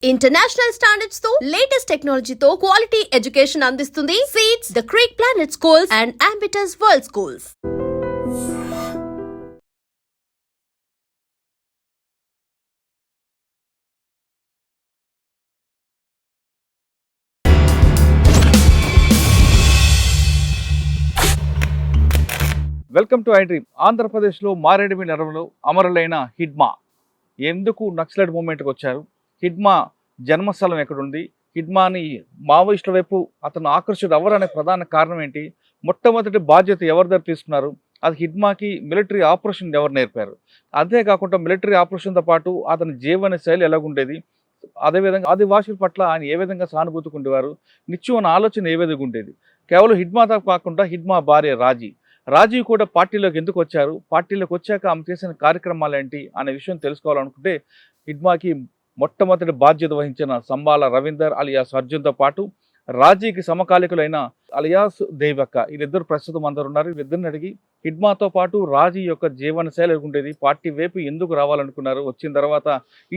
International standards తో latest technology తో quality education అందిస్తుంది seats the creek planet schools and Ambitus world schools. Welcome to I dream. ఆంధ్రప్రదేశ్లో మారేడుమిల్లి అడవులో అమరులైన హిడ్మా ఎందుకు నక్సలైట్ మూవ్మెంట్కి వచ్చారు? హిడ్మా జన్మస్థలం ఎక్కడుంది? హిడ్మాని మావోయిస్టుల వైపు అతను ఆకర్షితుడు అవ్వరనే ప్రధాన కారణం ఏంటి? మొట్టమొదటి బాధ్యత ఎవరి దగ్గర తీసుకున్నారు? అది హిడ్మాకి మిలిటరీ ఆపరేషన్ ఎవరు నేర్పారు? అంతేకాకుండా మిలిటరీ ఆపరేషన్తో పాటు అతని జీవన శైలి ఎలాగుండేది? అదేవిధంగా ఆదివాసుల పట్ల ఆయన ఏ విధంగా సానుభూతికి ఉండేవారు? నిత్యం ఆలోచన ఏ విధంగా ఉండేది? కేవలం హిడ్మాతో కాకుండా హిడ్మా భార్య రాజీ కూడా పార్టీలోకి ఎందుకు వచ్చారు? పార్టీలోకి వచ్చాక ఆమె చేసిన కార్యక్రమాలు ఏంటి అనే విషయం తెలుసుకోవాలనుకుంటే హిడ్మాకి మొట్టమొదటి బాధ్యత వహించిన సంబాల రవీందర్ అలియాస్ అర్జున్తో పాటు రాజీకి సమకాలికులైన అలియాస్ దేవక్క, వీళ్ళిద్దరు ప్రస్తుతం అందరు ఉన్నారు. వీళ్ళిద్దరిని అడిగి హిడ్మాతో పాటు రాజీ యొక్క జీవన శైలి ఉండేది, పార్టీ వైపు ఎందుకు రావాలనుకున్నారు, వచ్చిన తర్వాత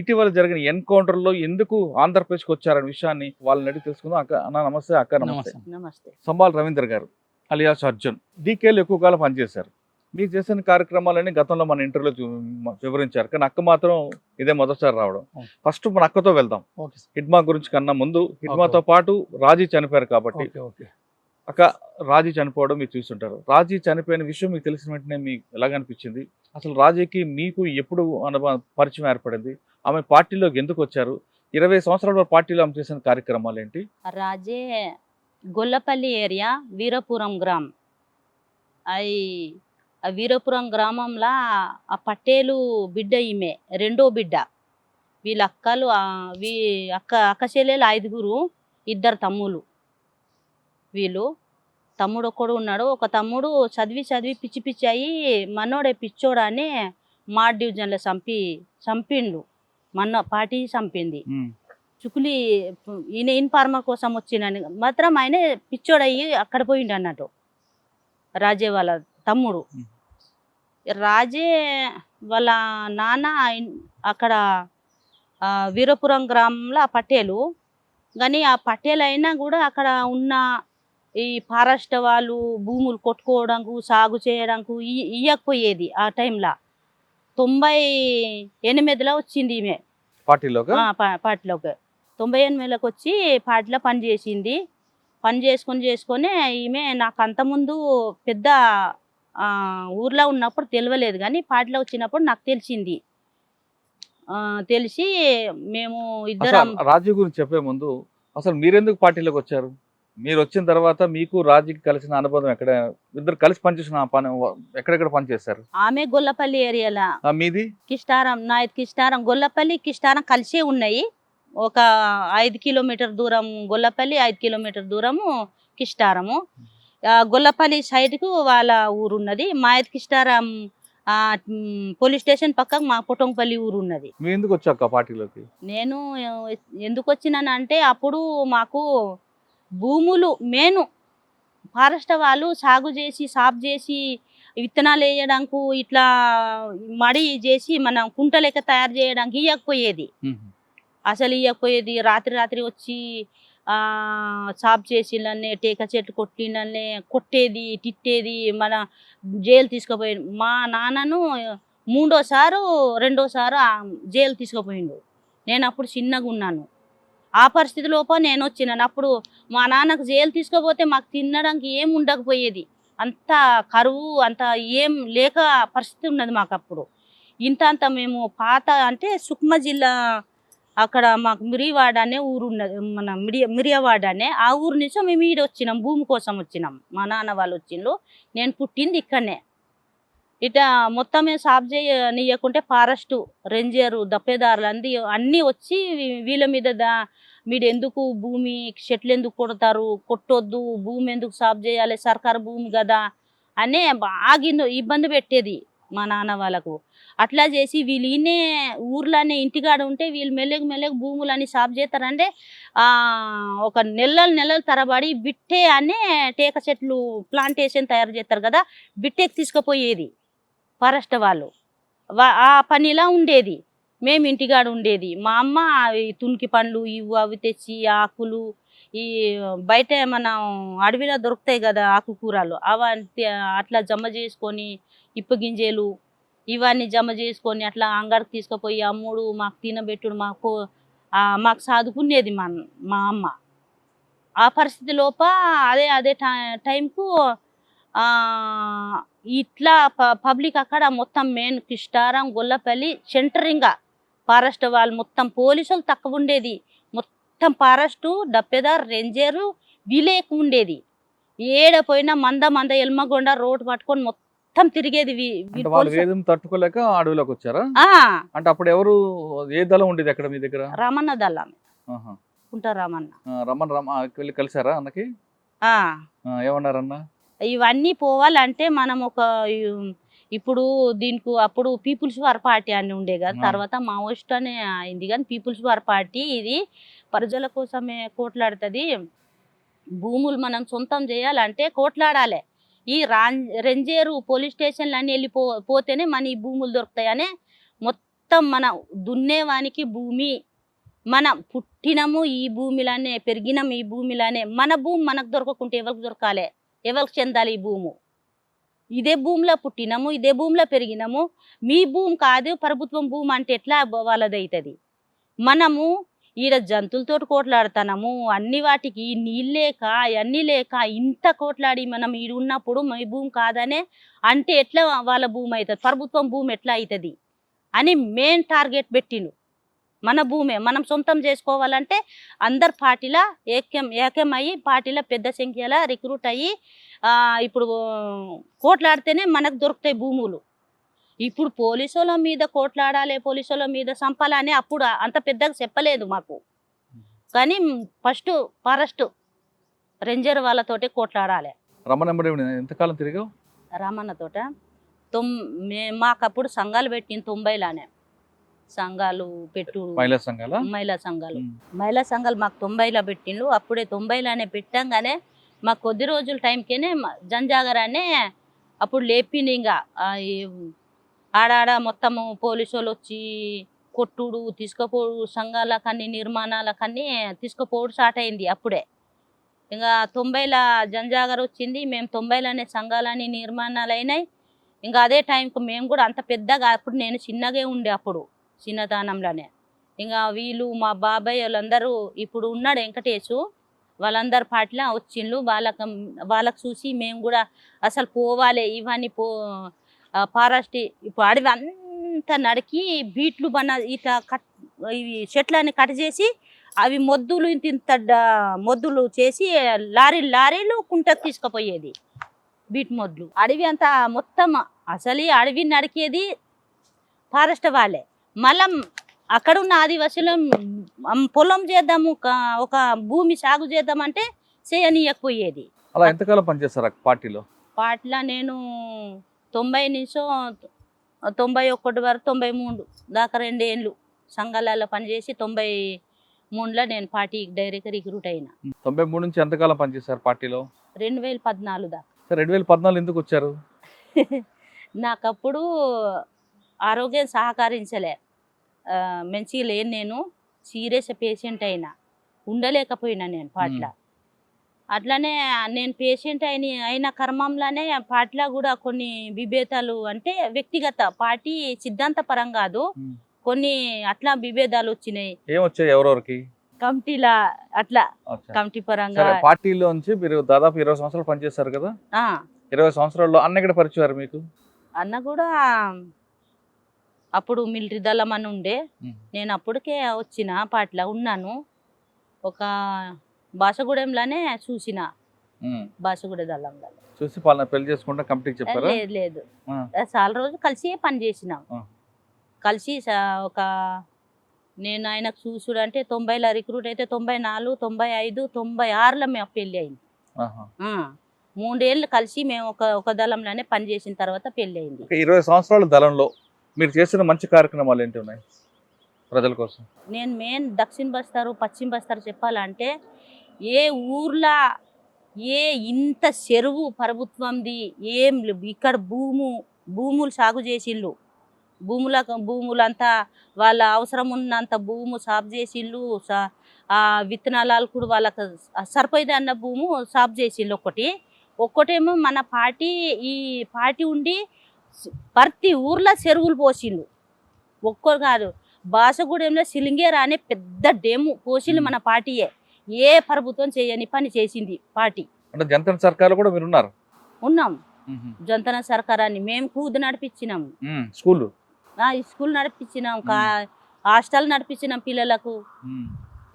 ఇటీవల జరిగిన ఎన్కౌంటర్లో ఎందుకు ఆంధ్రప్రదేశ్కి వచ్చారనే విషయాన్ని వాళ్ళని అడిగి తెలుసుకుందాం. అన్న నమస్తే. అక్క నమస్తే. నమస్తే. సంబాల రవీందర్ గారు అలియాస్ అర్జున్ డీకేలు ఎక్కువ కాలం పనిచేశారు. మీరు చేసిన కార్యక్రమాలన్నీ గతంలో మన ఇంటర్వ్యూలో వివరించారు, కానీ అక్క మాత్రం ఇదే మొదటిసారి రావడం. ఫస్ట్ మన అక్కతో వెళ్దాం. హిడ్మా గురించి కన్నా ముందు హిడ్మాతో పాటు రాజీ చనిపోయారు కాబట్టి అక్క, రాజీ చనిపోవడం మీరు చూస్తుంటారు. రాజీ చనిపోయిన విషయం మీకు తెలిసిన వెంటనే మీకు ఎలాగనిపించింది? అసలు రాజీకి మీకు ఎప్పుడు పరిచయం ఏర్పడింది? ఆమె పార్టీలోకి ఎందుకు వచ్చారు? 20 సంవత్సరాల పార్టీలో ఆమె చేసిన కార్యక్రమాలు ఏంటి? రాజే గొల్లపల్లి ఏరియా వీరపురం గ్రామం. అవి ఆ వీరపురం గ్రామంలో ఆ పట్టేలు బిడ్డ ఈమె రెండో బిడ్డ. వీళ్ళ అక్కలు అక్క చెల్లెలు 5గురు, 2 తమ్ముళ్ళు. వీళ్ళు తమ్ముడు ఒక్కడు ఉన్నాడు. ఒక తమ్ముడు చదివి పిచ్చి పిచ్చి అయ్యి మనోడే పిచ్చోడని మా డివిజన్లో చంపిండు. పార్టీ చంపింది. చుకులి ఈయన ఇన్ఫార్మా కోసం వచ్చినని మాత్రం ఆయన పిచ్చోడయ్యి అక్కడ పోయిండు అన్నట్టు. రాజే వాళ్ళ తమ్ముడు. రాజే వాళ్ళ నాన్న అక్కడ వీరపురం గ్రామంలో ఆ పట్టేలు. కానీ ఆ పట్టేలు అయినా కూడా అక్కడ ఉన్న ఈ ఫారెస్ట్ వాళ్ళు భూములు కొట్టుకోవడానికి, సాగు చేయడానికి ఇయ్యకపోయేది. ఆ టైంలో 98లో వచ్చింది ఈమె పార్టీలోకి. 98లోకి వచ్చి పార్టీలో పనిచేసింది. పని చేసుకొని ఈమె నాకు అంతకుముందు పెద్ద ఊర్లో ఉన్నప్పుడు తెలియలేదు, కానీ పార్టీలో వచ్చినప్పుడు నాకు తెలిసింది. తెలిసి మేము ఇద్దరం. రాజీ గురించి చెప్పే ముందు అసలు మీరెందుకు పార్టీలోకి వచ్చారు? మీరు వచ్చిన తర్వాత మీకు రాజీకి కలిసిన అనుబంధం ఎక్కడ? ఇద్దరు కలిసి పనిచేసిన పని ఎక్కడెక్కడ పనిచేస్తారు? ఆమె గొల్లపల్లి ఏరియాలో, మీది కిష్టారం, నాయత్ కిష్టారం, గొల్లపల్లి కిష్టారం కలిసే ఉన్నాయి. ఒక 5 కిలోమీటర్ దూరం గొల్లపల్లి, 5 కిలోమీటర్ దూరము కిష్టారము. గొల్లపల్లి సైడ్కు వాళ్ళ ఊరు ఉన్నది. మాయత్ కిష్టారం పోలీస్ స్టేషన్ పక్కకు మా పొటంపల్లి ఊరు ఉన్నది. ఎందుకు వచ్చాక పార్టీలోకి? నేను ఎందుకు వచ్చినానంటే అప్పుడు మాకు భూములు మెయిన్ ఫారెస్ట్ వాళ్ళు సాగు చేసి విత్తనాలు వేయడానికి ఇట్లా మడి చేసి మనం కుంట లెక్క తయారు చేయడానికి ఇవ్వకపోయేది. అసలు ఇవ్వకపోయేది. రాత్రి వచ్చి సాగు చేసిందనే, టేక చెట్లు కొట్టిందనే కొట్టేది, తిట్టేది, మన జైలు తీసుకుపోయేది. మా నాన్నను 2సారి జైలు తీసుకుపోయిండు. నేను అప్పుడు చిన్నగా ఉన్నాను. ఆ పరిస్థితి లోపల నేను వచ్చినాను. అప్పుడు మా నాన్నకు జైలు తీసుకుపోతే మాకు తినడానికి ఏం ఉండకపోయేది. అంత కరువు, అంత ఏం లేక పరిస్థితి ఉన్నది మాకు అప్పుడు. ఇంత మేము పాత అంటే సుక్మా జిల్లా, అక్కడ మాకు మిరియావాడ అనే ఊరు ఉన్నది. మన మిరియావాడ అనే ఆ ఊరు నుంచి మేము ఈడ వచ్చినాం, భూమి కోసం వచ్చినాం. మా నాన్న వాళ్ళు వచ్చిండ్రు. నేను పుట్టింది ఇక్కడనే. ఇట్లా మొత్తమే సాఫ్ చేయనీయకుంటే ఫారెస్ట్ రేంజరు, దప్పేదారులు అన్నీ వచ్చి వీళ్ళ మీద మీరు ఎందుకు భూమి చెట్లు ఎందుకు కొడతారు, కొట్టొద్దు, భూమి ఎందుకు సాఫ్ చేయాలి, సర్కారు భూమి కదా అనే బాగా ఇబ్బంది పెట్టేది మా నాన్న వాళ్ళకు. అట్లా చేసి వీళ్ళు ఈయనే ఊర్లోనే ఇంటికాడ ఉంటే వీళ్ళు మెల్లగా భూములని సాఫ్ చేస్తారంటే ఒక నెలలు తరబడి బిట్టే అనే టేక చెట్లు ప్లాంటేషన్ తయారు చేస్తారు కదా, బిట్టెకి తీసుకుపోయేది ఫారెస్ట్ వాళ్ళు. ఆ పనిలా ఉండేది. మేము ఇంటికాడ ఉండేది. మా అమ్మ ఈ తునికి పండ్లు ఇవి అవి తెచ్చి ఆకులు ఈ బయట మనం అడవిలో దొరుకుతాయి కదా ఆకుకూరలు అవంటి అట్లా జమ చేసుకొని ఇప్పగింజలు ఇవన్నీ జమ చేసుకొని అట్లా అంగడికి తీసుకుపోయి అమ్ముడు మాకు తినబెట్టుడు మాకు చదువుకునేది మా అమ్మ. ఆ పరిస్థితి లోప అదే అదే టైంకు ఇట్లా పబ్లిక్ అక్కడ మొత్తం main Kishtaram Gollapalli centering forest వాళ్ళు మొత్తం పోలీసులు తక్కువ ఉండేది. మొత్తం ఫారెస్టు డప్పెదార్ రేంజరు వీలే ఎక్కువ ఉండేది. ఏడ పోయినా మంద ఎల్మగొండ రోడ్డు పట్టుకొని మొత్తం తిరిగేది. అంటే వాళ్ళు వేదం తట్టుకోలేక అడవిలోకి వచ్చారా? అంటే అప్పుడు ఎవరు ఏ దళం ఉండేది అక్కడ మీ దగ్గర? రామన్న దళం ఉంటారు. రమణ వెళ్ళి కలిసారా అన్నకి? ఏమన్నారన్న? ఇవన్నీ పోవాలంటే మనం ఇప్పుడు దీనికి అప్పుడు పీపుల్స్ వార్ పార్టీ అని ఉండే కదా, తర్వాత మావోయిస్ట్ అనే అయింది. కానీ పీపుల్స్ వార్ పార్టీ ఇది ప్రజల కోసమే కోట్లాడుతుంది. భూములు మనం సొంతం చేయాలంటే కోట్లాడాలి. ఈ రేంజరు పోలీస్ స్టేషన్లు అన్నీ పోతేనే మన ఈ భూములు దొరుకుతాయని మొత్తం మన దున్నేవానికి భూమి, మన పుట్టినము ఈ భూమిలానే, పెరిగినాము ఈ భూమిలానే, మన భూమి మనకు దొరకకుంటే ఎవరికి దొరకాలి, ఎవరికి చెందాలి ఈ భూము? ఇదే భూమిలో పుట్టినాము, ఇదే భూమిలో పెరిగినాము, మీ భూమి కాదు ప్రభుత్వం భూమి అంటే ఎట్లా వాళ్ళది అవుతుంది? మనము ఈడ జంతువులతో కోట్లాడుతున్నాము, అన్ని వాటికి నీళ్ళు లేక అవన్నీ లేక ఇంత కోట్లాడి మనం ఈడ ఉన్నప్పుడు మీ భూమి కాదనే అంటే ఎట్లా వాళ్ళ భూమి అవుతుంది, ప్రభుత్వం భూమి ఎట్లా అవుతుంది అని మెయిన్ టార్గెట్ పెట్టిండు. మన భూమే మనం సొంతం చేసుకోవాలంటే అందరు పార్టీలా ఏకమయ్యి పార్టీలో పెద్ద సంఖ్యలో రిక్రూట్ అయ్యి ఇప్పుడు కోట్లాడితేనే మనకు దొరుకుతాయి భూములు. ఇప్పుడు పోలీసుల మీద కోట్లాడాలి, పోలీసుల మీద సంపాలని అప్పుడు అంత పెద్దగా చెప్పలేదు మాకు. కానీ ఫస్ట్ ఫారెస్ట్ రేంజర్ వాళ్ళతోటే కోట్లాడాలి. ఎంతకాలం తిరిగావు? రామన్నతోట మాకప్పుడు సంఘాలు పెట్టిన 90లానే సంఘాలు పెట్టు మహిళా సంఘాలు మాకు 90లో పెట్టిండ్రు. అప్పుడే 90లానే పెట్టంగానే మాకు కొద్ది రోజుల టైంకేనే జంజాగరానే అప్పుడు లేపింది. ఇంకా ఆడాడ మొత్తము పోలీసు వాళ్ళు వచ్చి కొట్టుడు తీసుకుపోడు, సంఘాలకన్నీ నిర్మాణాలకన్నీ తీసుకుపోడు స్టార్ట్ అయింది. అప్పుడే ఇంకా 90ల జంజాగర వచ్చింది. మేము 90లోనే సంఘాలని నిర్మాణాలు అయినాయి. ఇంకా అదే టైంకి మేము కూడా అంత పెద్దగా, అప్పుడు నేను చిన్నగా ఉండే, అప్పుడు చిన్నతనంలోనే. ఇంకా వీళ్ళు మా బాబాయ్ వాళ్ళందరూ ఇప్పుడు ఉన్నాడు వెంకటేశు, వాళ్ళందరు పాటలా వచ్చిండ్రు. వాళ్ళకు చూసి మేము కూడా అసలు పోవాలి ఇవన్నీ ఫారెస్ట్ ఇప్పుడు అడవి అంతా నరికి బీట్లు ఇట్లా ఇవి చెట్లని కట్ చేసి అవి మొద్దులు ఇంత మొద్దులు చేసి లారీలు కుంటకు తీసుకుపోయేది బీట్ మొద్దులు. అడవి అంతా మొత్తం అసలు అడవి నరికేది ఫారెస్ట్ వాళ్ళే. మళ్ళా అక్కడున్న ఆదివాసులు పొలం చేద్దాము, ఒక భూమి సాగు చేద్దామంటే చేయనీయకపోయేది. అలా ఎంతకాలం పనిచేస్తారు పార్టీలో? నేను 90 నుంచి 91 వరకు 93 దాకా 2 ఏళ్ళు సంఘాలలో పనిచేసి 93లో నేను పార్టీకి డైరెక్ట్ రిక్రూట్ అయినా. 93 నుంచి ఎంతకాలం పనిచేశారు పార్టీలో? 2014 దాకా. 2014 ఎందుకు వచ్చారు? నాకు అప్పుడు ఆరోగ్యం సహకరించలే, మంచిగా లేను, నేను సీరియస్ పేషెంట్ అయినా, ఉండలేకపోయినా నేను పాటల. అట్లనే నేను పేషెంట్ అయిన క్రమంలోనే పాటలో కూడా కొన్ని విభేదాలు, అంటే వ్యక్తిగత పార్టీ సిద్ధాంత పరం కాదు, కొన్ని అట్లా విభేదాలు వచ్చినాయి. ఏమొచ్చాయి ఎవరెవరికి? కమిటీలా అట్లా కమిటీ పరంగా. పార్టీలో నుంచి మీరు దాదాపు 20 సంవత్సరాలు పనిచేస్తారు కదా, 20 సంవత్సరాల్లో అన్న ఎక్కడ పరిచయం మీకు? అన్న కూడా అప్పుడు మిలిటరీ దళం అని ఉండే, నేను అప్పటికే వచ్చిన పాటలో ఉన్నాను. ఒక భాషగూడెంలోనే చూసిన, భాషగూడ దళంలో చూసి పెళ్లి చేసుకుంటా కమిటీకి చెప్పారా? లేదు, చాలా రోజు కలిసి పని చేసినాం. కలిసి ఒక నేను ఆయనకు చూసుడు అంటే 90లో రిక్రూట్ అయితే 94, 95, 96లో మేము పెళ్ళి అయింది. 3 ఏళ్ళు కలిసి మేము ఒక దళంలోనే పని చేసిన తర్వాత పెళ్ళి అయింది. 20 సంవత్సరాల దళంలో మీరు చేసిన మంచి కార్యక్రమాలు ఏంటి ఉన్నాయి ప్రజల కోసం? నేను మెయిన్ దక్షిణ బస్తారు, పశ్చిమ బస్తారు చెప్పాలంటే, ఏ ఊర్లో ఇంత చెరువు ప్రభుత్వంది ఏం ఇక్కడ భూములు సాగు చేసిండ్రు, భూములంతా వాళ్ళ అవసరం ఉన్నంత భూము సాగు చేసిళ్ళు. ఆ విత్తనాలు కూడా వాళ్ళకి సరిపోయేది అన్న భూము సాగు చేసిళ్ళు. ఒక్కటేమో మన పార్టీ ఈ పార్టీ ఉండి ప్రతి ఊర్లో చెరువులు పోసిండు. ఒక్కరు కాదు, బాసగూడెంలో సిలింగేరా అనే పెద్ద డెము పోసిండు మన పార్టీయే. ఏ ప్రభుత్వం చేయని పని చేసింది పార్టీ. అంటే జనతా సర్కార్ కూడా మీరు ఉన్నారు. ఉన్నాం జంతన సర్కారాన్ని మేము కూదు నడిపించినాము. స్కూల్ స్కూల్ నడిపించినాం, హాస్టల్ నడిపించినాం పిల్లలకు.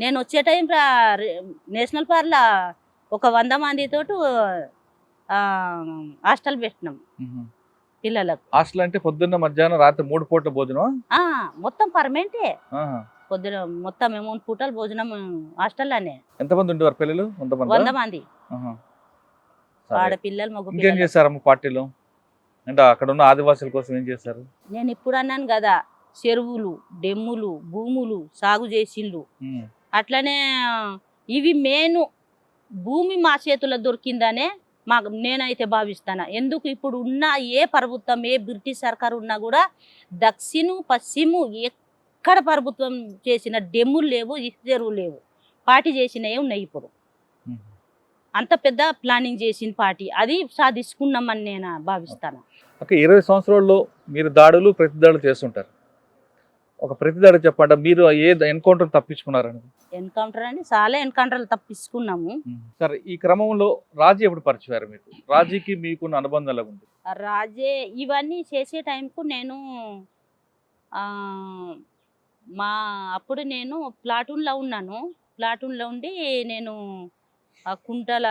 నేను వచ్చే టైం నేషనల్ పార్క్లో ఒక 100 మందితో హాస్టల్ పెట్టినాం పిల్లలకు. హాస్టల్ అంటే పొద్దున్న మధ్యాహ్నం రాత్రి 3 పూట్ల భోజనం? మొత్తం పర్మనెంటే. పొద్దున మొత్తం 3 పూటలు భోజనం హాస్టల్లోనే. ఎంతమంది ఉండేవారు పిల్లలు? 100 మంది ఆడపిల్లలు మగ ఇంకేం చేశారమ్మ పార్టీలో? అంటే అక్కడ ఉన్న ఆదివాసుల కోసం ఏం చేశారు? నేను ఇప్పుడు అన్నాను కదా, చెరువులు, డెమ్ములు, భూములు సాగు చేసిండ్రు. అట్లనే ఇవి మెయిన్ భూమి మా చేతుల్లో దొరికిందనే నేనైతే భావిస్తాను. ఎందుకు ఇప్పుడు ఉన్న ఏ ప్రభుత్వం, ఏ బ్రిటిష్ సర్కారు ఉన్నా కూడా దక్షిణ పశ్చిమ ఎక్కడ ప్రభుత్వం చేసిన డెమ్ములు లేవు, చెరువులు లేవు. పార్టీ చేసినవి ఉన్నాయి. ఇప్పుడు అంత పెద్ద ప్లానింగ్ చేసిన పార్టీ అది సాధించుకున్నామని నేను భావిస్తాను. ఓకే, 20 సంవత్సరాల్లో మీరు దాడులు ప్రతిదాడులు చేస్తుంటారు. ఒక ప్రతిదాడి చెప్పండి, మీరు ఏ ఎన్కౌంటర్ తప్పించుకున్నారని? ఎన్కౌంటర్ అని చాలా ఎన్కౌంటర్లు తప్పించుకున్నాము. సరే, ఈ క్రమంలో రాజీ ఎప్పుడు పరిచయారు మీకు? రాజీకి మీకున్న అనుబంధం ఎలా ఉంది? రాజే ఇవన్నీ చేసే టైంకు నేను అప్పుడు నేను ప్లాటూన్లో ఉన్నాను. ప్లాటూన్లో ఉండి నేను కుంటల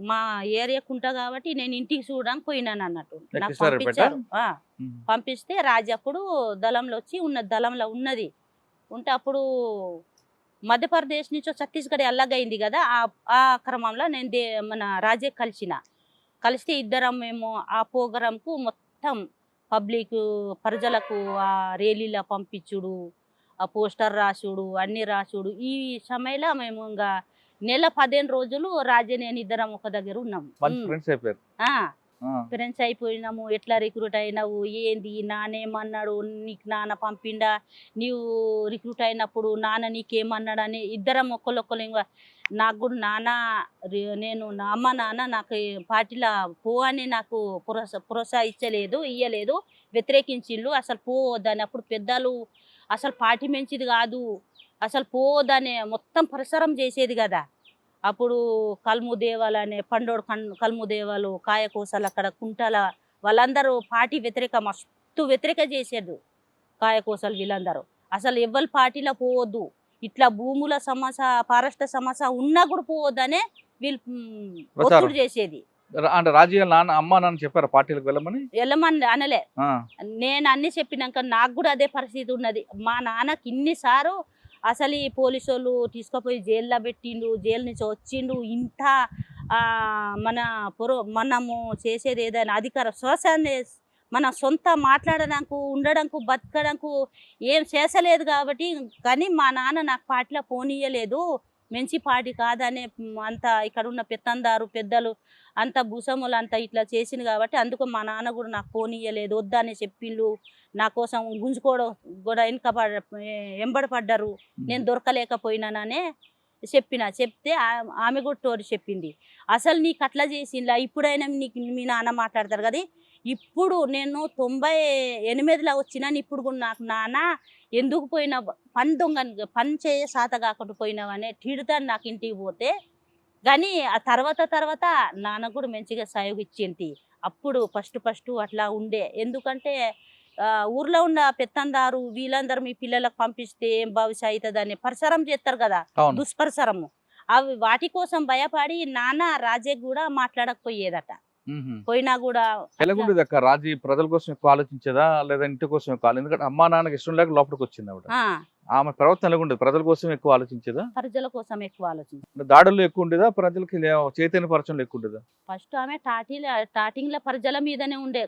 మా ఏరియా కుంట కాబట్టి నేను ఇంటికి చూడడానికి పోయినాను అన్నట్టు. నాకు పంపించారు. పంపిస్తే రాజు అప్పుడు దళంలో వచ్చి దళంలో ఉన్నది ఉంటే అప్పుడు మధ్యప్రదేశ్ నుంచి ఛత్తీస్గఢ్ అల్లగైంది కదా. ఆ క్రమంలో నేను మన రాజే కలిస్తే ఇద్దరం మేము ఆ ప్రోగ్రాంకు మొత్తం పబ్లిక్ ప్రజలకు ఆ ర్యాలీలో పంపించుడు, ఆ పోస్టర్ రాసుడు, అన్ని రాసుడు. ఈ సమయంలో మేము ఇంకా నెల 15 రోజులు రాజే నేను ఇద్దరం ఒక దగ్గర ఉన్నాము. ఫ్రెండ్స్ అయిపోయినాము. ఎట్లా రిక్రూట్ అయినావు, ఏంది, నానేమన్నాడు, నీకు నాన్న పంపిండా, నీవు రిక్రూట్ అయినప్పుడు నాన్న నీకేమన్నాడు అని ఇద్దరం ఒకళ్ళొక్కరు. ఇంకా నాకు కూడా నాన్న నేను అమ్మ నాన్న నాకు పార్టీలో పో అని నాకు ప్రోత్సహించలేదు, ఇయ్యలేదు, వ్యతిరేకించిండు. అసలు పోవద్దని అప్పుడు పెద్దలు అసలు పార్టీ మంచిది కాదు, అసలు పోవద్దని మొత్తం ప్రసారం చేసేది కదా. అప్పుడు కల్ము దేవాలు అనే పండోడు కల్ము దేవాలు, కాయకోసలు అక్కడ కుంటల వాళ్ళందరూ పార్టీ మస్తు వ్యతిరేక చేసేది. కాయకోసలు వీళ్ళందరూ అసలు ఎవరి పార్టీలో పోవద్దు, ఇట్లా భూముల సమస్య, ఫారెస్ట్ సమస్య ఉన్నా కూడా పోవద్దనే వీళ్ళు ఒత్తిడి చేసేది. అంటే రాజకీయాలు నాన్న అమ్మ నాన్న చెప్పారు పార్టీలకు వెళ్ళమని అనలే. నేను అన్ని చెప్పినాక నాకు కూడా అదే పరిస్థితి ఉన్నది. మా నాన్నకి ఇన్నిసార్లు అసలు ఈ పోలీసు వాళ్ళు తీసుకుపోయి జైల్లో పెట్టిండు, జైలు నుంచి వచ్చిండు. ఇంత మనము చేసేది ఏదైనా అధికార శ్వాసాన్ని మన సొంత మాట్లాడడానికి, ఉండడానికి, బతకడానికి ఏం చేసలేదు కాబట్టి. కానీ మా నాన్న నాకు పార్టీలో పోనీయలేదు, మంచి పార్టీ కాదనే అంత ఇక్కడ ఉన్న పెద్దలు అంత భూసములు అంతా ఇట్లా చేసింది కాబట్టి అందుకు మా నాన్న కూడా నాకు పోనీయలేదు, వద్దని చెప్పిండు. నా కోసం గుంజుకోవడం కూడా ఎంబడపడ్డారు, నేను దొరకలేకపోయినాననే చెప్తే ఆమె కూడా తోడు చెప్పింది. అసలు నీకు అట్లా చేసిందా, ఇప్పుడైనా మీ నాన్న మాట్లాడతారు కదా. ఇప్పుడు నేను 98లో వచ్చినాను. ఇప్పుడు కూడా నాకు నాన్న ఎందుకు పోయినా పని చేయ సాత కాకుండా పోయినావనే తిడతాను నాకు ఇంటికి పోతే. కానీ ఆ తర్వాత నాన్న కూడా మంచిగా సహాయం ఇచ్చింది. అప్పుడు ఫస్ట్ అట్లా ఉండే. ఎందుకంటే ఊర్లో ఉన్న పెత్తందారు వీళ్ళందరూ మీ పిల్లలకు పంపిస్తే ఏం భవిష్యత్ అవుతుందని ప్రచారం చేస్తారు కదా, దుష్ప్రచారము. అవి వాటి కోసం భయపడి నాన్న రాజే కూడా మాట్లాడకపోయేదట. పోయినా కూడా ఎలాగుండేది అక్క రాజీ? ప్రజల కోసం ఎక్కువ ఆలోచించేదా లేదా ఇంటి కోసం ఎక్కువ? ఎందుకంటే అమ్మా నాన్నకి ఇష్టం లేక లోపలికి వచ్చింది ఆవిడ. ఆమె ప్రవర్తన ఎలాగుండేది? ప్రజల కోసం ఎక్కువ ఆలోచించేదా? ప్రజల కోసం ఎక్కువ ఆలోచించేది. దాడులు ఎక్కువ ఉండేదా? ప్రజలకి చైతన్య పరచంలో ఎక్కువ ఉండేదా? ఫస్ట్ ఆమె స్టార్టింగ్ లో ప్రజల మీదనే ఉండే.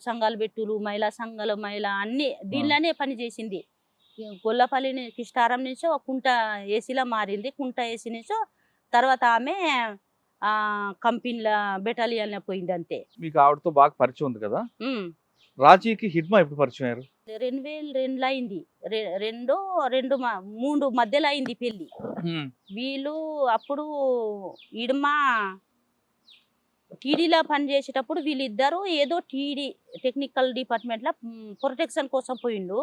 సంఘాలు పెట్టులు, మహిళా సంఘాలు, అన్ని దీనిలోనే పని చేసింది. గొల్లపల్లి కిష్టారం నుంచో కుంట ఏసీలో మారింది. కుంట ఏసీ నుంచో తర్వాత ఆమె కంపెనీల బెటాలియన్ పోయింది అంతే. మీకు ఆవిడతో బాగా పరిచయం ఉంది కదా. రాజీకి హిడ్మా ఎప్పుడు పరిచయం అయ్యారు? 2002 అయింది. రెండో రెండు మూడు మధ్యలో అయింది పెళ్లి. వీళ్ళు అప్పుడు ఇడుమ టీడీలో పనిచేసేటప్పుడు వీళ్ళిద్దరూ ఏదో టీడీ టెక్నికల్ డిపార్ట్మెంట్లో ప్రొటెక్షన్ కోసం పోయిండు.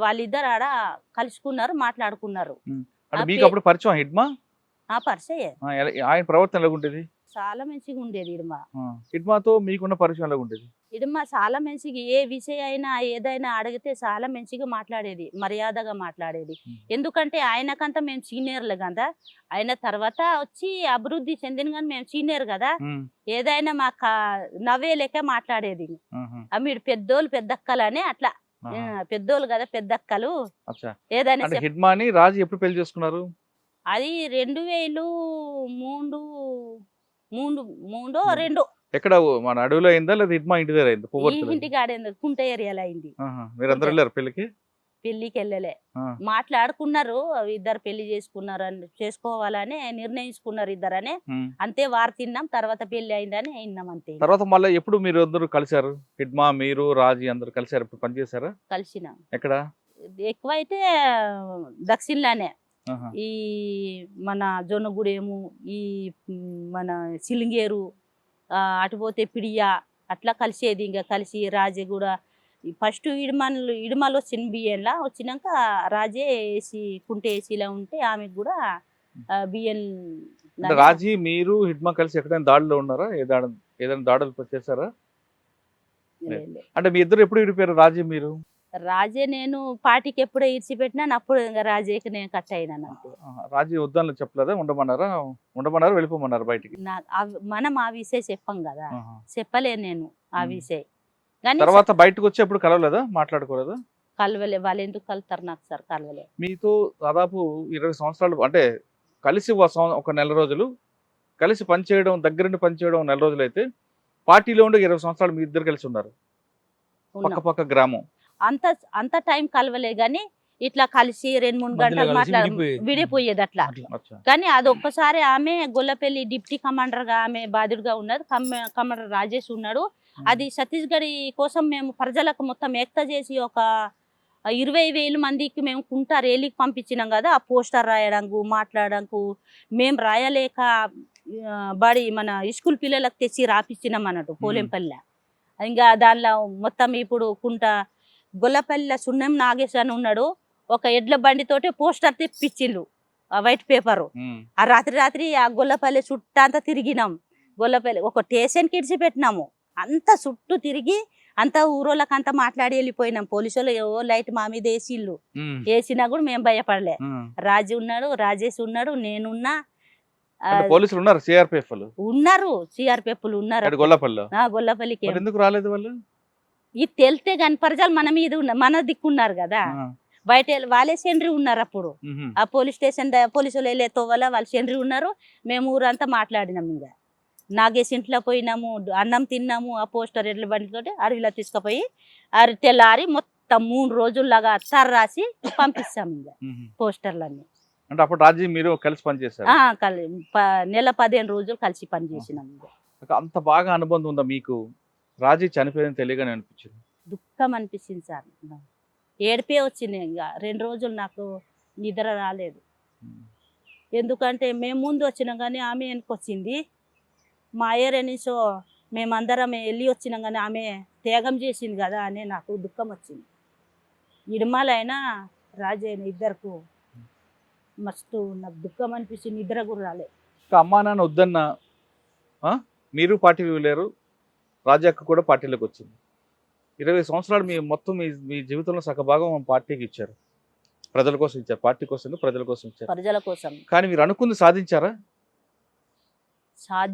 వాళ్ళిద్దరు ఆడ కలుసుకున్నారు, మాట్లాడుకున్నారు. అంటే మీకు అప్పుడు పరిచయం హిడ్మా? ఆ పరిచయే. ఆయన ప్రవర్తన ఎలాగుండేది? చాలా మంచిగా ఉండేది ఇడుమ. హిడ్మాతో మీకున్న పరిచయం ఎలాగుండేది? ఇడుమ చాలా మంచిగా ఏ విషయం అయినా ఏదైనా అడిగితే చాలా మంచిగా మాట్లాడేది, మర్యాదగా మాట్లాడేది. ఎందుకంటే ఆయనకంతా మేము సీనియర్లు కదా, ఆయన తర్వాత వచ్చి అభివృద్ధి చెందిన కానీ మేము సీనియర్ కదా, ఏదైనా మాకు నవ్వే లెక్క మాట్లాడేది. మీరు పెద్దోళ్ళు పెద్దక్కలని అట్లా, పెద్దోళ్ళు కదా పెద్దక్కలు ఏదైనా. హిడ్మాని రాజు ఎప్పుడు పెళ్లి చేసుకున్నారు? అది 2002 ఎక్కడ మన అడవిలో అయిందా లేదా హిడ్మా ఇంటి దగ్గర అయింది? ఇంటికి ఆడేందు కుంట ఏరియాలో అయింది. మీరందరూ వెళ్ళారు పెళ్లికి? పెళ్లికి వెళ్ళలే, మాట్లాడుకున్నారు. ఇద్దరు పెళ్లి చేసుకున్నారు అని, చేసుకోవాలని నిర్ణయించుకున్నారు ఇద్దరనే. అంతే వారు తిన్నాం, తర్వాత పెళ్లి అయిందని విన్నాం అంతే. తర్వాత మళ్ళీ ఎప్పుడు మీరు అందరూ కలిసారు? హిడ్మా, మీరు, రాజీ అందరు కలిసారు? ఇప్పుడు పనిచేశారా? కలిసినాం. ఎక్కడ? ఎక్కువైతే దక్షిణలోనే, ఈ మన జొన్నగూడెము, ఈ మన సిలింగేరు, అటు పోతే పిడియా, అట్లా కలిసేది. ఇంకా కలిసి రాజే కూడా ఫస్ట్ ఇడుమలో వచ్చిన బియ్యంలా వచ్చినాక రాజే వేసి కుంటే వేసిలా ఉంటే ఆమెకు కూడా బియ్యం. రాజీ మీరు హిడ్మా కలిసి ఎక్కడైనా దాడిలో ఉన్నారా? ఏదైనా దాడులు చేశారా? అంటే మీ ఇద్దరు ఎప్పుడు విడిపోయారు? రాజీ మీరు? రాజే నేను పార్టీకి ఎప్పుడో ఇడిచిపెట్టినా అప్పుడు ఇంకా రాజేకి నేను కట్ అయినాను అంతే. రాజీ వద్దని చెప్పలేదా? ఉండమన్నారా వెళ్ళిపోమన్నారు బయటికి? మనం ఆ విషయం చెప్పాం కదా, చెప్పలేను నేను ఆ విషయం. తర్వాత బయటకు వచ్చి ఎప్పుడు కలవలేదా? మాట్లాడుకోలేదా? కలవలే. వాళ్ళు ఎందుకు కలుతారు నాకు సార్? కలవలే. మీతో దాదాపు 20 సంవత్సరాలు అంటే కలిసి ఒక నెల రోజులు కలిసి పనిచేయడం, దగ్గరుండి పనిచేయడం నెల రోజులు అయితే, పార్టీలో ఉండే 20 సంవత్సరాలు మీ ఇద్దరు కలిసి ఉన్నారు, పక్క గ్రామం. అంత టైం కలవలే గాని ఇట్లా కలిసి 2-3 గంటలు విడిపోయేది అట్లా. కానీ అది ఒక్కసారి ఆమె గొల్లపల్లి డిప్టీ కమాండర్ గా ఆమె బాధ్యుడిగా ఉన్నది, కమాండర్ రాజేష్ ఉన్నాడు. అది ఛత్తీస్గఢ్ కోసం మేము ప్రజలకు మొత్తం ఏక్తా చేసి ఒక 20,000 మందికి మేము కుంటా రేలీకి పంపించినాం కదా. ఆ పోస్టర్ రాయడానికి, మాట్లాడడానికి మేము రాయలేక బడి మన స్కూల్ పిల్లలకు తెచ్చి రాపిచ్చినాం అన్నట్టు పోలెంపల్లి. ఇంకా దానిలో మొత్తం ఇప్పుడు కుంట గొల్లపల్లిలో సున్నం నాగేశ్ అని ఉన్నాడు, ఒక ఎడ్ల బండితోటి పోస్టర్ తెప్పించిండు, ఆ వైట్ పేపరు. ఆ రాత్రి ఆ గొల్లపల్లి చుట్టంతా తిరిగినాం. గొల్లపల్లి ఒక స్టేషన్కి ఇడిచిపెట్టినాము, అంతా చుట్టూ తిరిగి అంతా ఊరోళ్ళకి అంతా మాట్లాడి వెళ్ళిపోయినాం. పోలీసులు ఏవో లైట్ మా మీద వేసిళ్ళు, వేసినా కూడా మేము భయపడలే. రాజు ఉన్నాడు, రాజేష్ ఉన్నాడు, నేనున్నా, పోలీసులు ఉన్నారు, సిఆర్పిఎఫ్ ఉన్నారు గొల్లపల్లికి. ఎందుకు రాలేదు వాళ్ళు? ఇది తెలితే కానీ ప్రజలు మన మీద మన దిక్కున్నారు కదా, బయట వాళ్ళే సెండ్రి ఉన్నారు. అప్పుడు ఆ పోలీస్ స్టేషన్ పోలీసులు వెళ్ళే తోవల వాళ్ళు సెండ్రి ఉన్నారు. మేము ఊరంతా మాట్లాడినాం. ఇంకా నాగేష్ ఇంట్లో పోయినాము, అన్నం తిన్నాము. ఆ పోస్టర్ ఎడ్ల బండితోటి అడవిలో తీసుకుపోయి తెల్లారి మొత్తం 3 రోజుల్లాగా రాసి పంపిస్తాం ఇంకా పోస్టర్లన్నీ. అంటే అప్పుడు రాజీ మీరు కలిసి పనిచేశారు? నెల 15 రోజులు కలిసి పనిచేసినాం. అంత బాగా అనుబంధం ఉందా మీకు? రాజీ చనిపోయిందని తెలియగానే అనిపించింది? దుఃఖం అనిపించింది సార్, ఏడిపే వచ్చింది. ఇంకా 2 రోజులు నాకు నిద్ర రాలేదు. ఎందుకంటే మేము ముందు వచ్చినాం కానీ ఆమె వెనకొచ్చింది. మా ఏరియా నుంచో మేమందరం వెళ్ళి వచ్చినాం కానీ ఆమె త్యాగం చేసింది కదా అని నాకు దుఃఖం వచ్చింది. ఇడుమలైనా రాజైన ఇద్దరికి మస్తు నాకు దుఃఖం అనిపించింది, నిద్ర కూడా రాలే. అమ్మా నాన్న వద్దన్నా మీరు పార్టీ లేరు, రాజక్క కూడా పార్టీలోకి వచ్చింది. 20 సంవత్సరాలు మీ జీవితంలో సగభాగం పార్టీకి ఇచ్చారు, ప్రజల కోసం ఇచ్చారు, పార్టీ కోసం ప్రజల కోసం ఇచ్చారు, ప్రజల కోసం. కానీ మీరు అనుకుంది సాధించారా?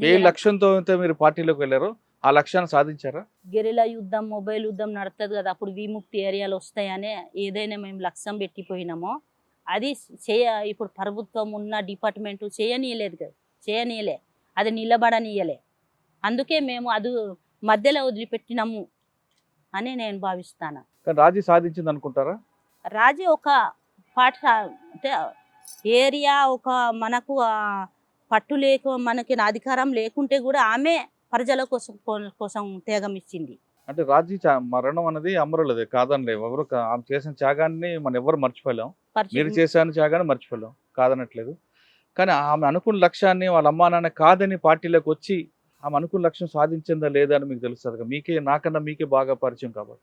ఏ లక్ష్యంతో మీరు పార్టీలోకి వెళ్ళారో ఆ లక్ష్యాన్ని సాధించారా? గెరిలా యుద్ధం, మొబైల్ యుద్ధం నడుతుంది కదా, అప్పుడు విముక్తి ఏరియాలు వస్తాయనే ఏదైనా మేము లక్ష్యం పెట్టిపోయినామో అది ఇప్పుడు ప్రభుత్వం ఉన్న డిపార్ట్మెంట్ చేయనీయలేదు కదా, చేయనీయలే, అది నిలబడనీయలే. అందుకే మేము అది మధ్యలో వదిలిపెట్టినాము అని నేను భావిస్తాను. రాజీ సాధించింది అనుకుంటారా? రాజీ ఒక పాట అంటే ఏరియా ఒక మనకు పట్టు మనకి అధికారం లేకుంటే కూడా ఆమె ప్రజల కోసం త్యాగం ఇచ్చింది. అంటే రాజీ మరణం అనేది అమరులది కాదనిలే, ఎవరు ఆమె చేసిన త్యాగాన్ని మనం ఎవరు మర్చిపోలేం. మీరు చేశాను త్యాగాన్ని మర్చిపోలేం, కాదనట్లేదు. కానీ ఆమె అనుకున్న లక్ష్యాన్ని వాళ్ళ అమ్మా నాన్న కాదని పార్టీలోకి వచ్చి ఆమె అనుకున్న లక్ష్యం సాధించిందా లేదా అని మీకు తెలుస్తుంది. మీకే నాకన్నా మీకే బాగా పరిచయం కాబట్టి.